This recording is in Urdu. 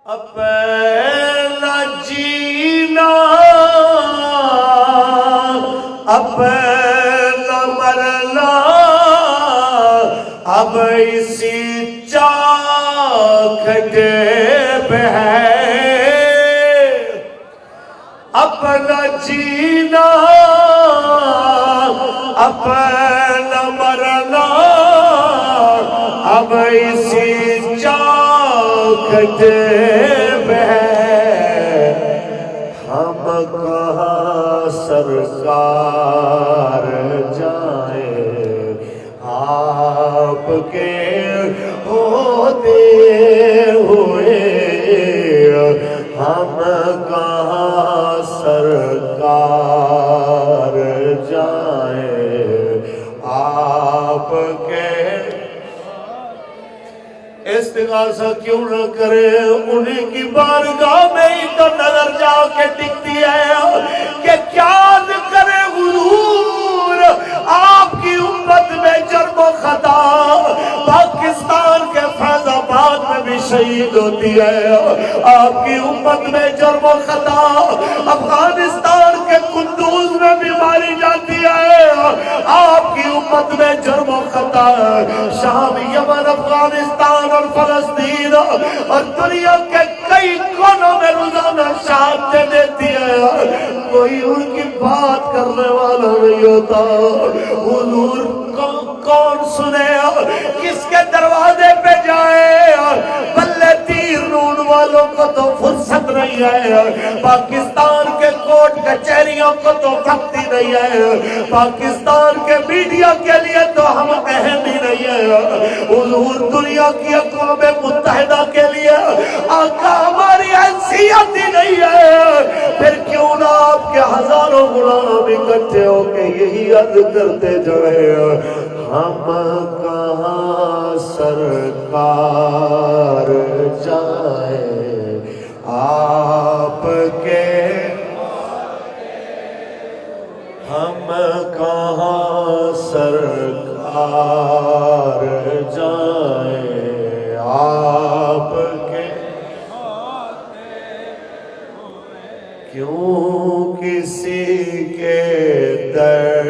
اپنا جینا اپنا مرنا اب اسی چاکھٹے پہ ہے، اپنا جینا اپنا مرنا اب اسی چاکھٹے پہ ہے، ہم کہاں سرکار جائیں آپ کے ہوتے ہوئے، ہم کہاں سرکار جائیں آپ کے۔ استغاثہ کیوں نہ کرے انہیں کی بارگاہ میں ہی تو نظر جا کے ٹکتی ہے کہ کیا کرے حضور آپ کی امت میں جرم و خطا، پاکستان کے فیض آباد میں بھی شہید ہوتی ہے، آپ کی امت میں جرم و خطا افغانستان کے قندوز میں بھی ماری جاتی ہے، آپ کی امت میں جرم و خطا شام یمن افغانستان اور فلسطین اور دنیا کے کئی کونوں میں روزانہ شہادتیں دیتی ہے، کوئی ان کی بات کرنے والا نہیں ہوتا۔ حضور کون سنے کس کے دروازے پہ جائے، بلے تیر نون والوں کو تو فرصت نہیں ہے، پاکستان کے کورٹ کچہریوں کو تو وقت ہی نہیں ہے، پاکستان کے میڈیا کے لیے تو ہم اہم ہی نہیں ہے، حضور دنیا کی اقوام متحدہ کے لیے آقا ہماری حیثیت ہی نہیں ہے، پھر کیوں نہ آپ کے ہزاروں غلام اکٹھے ہو کے یہی عرض کرتے جائیں، ہم کہاں سرکار جائیں آپ کے، ہم کہاں سرکار جائیں آپ کے، کیوں کسی کے در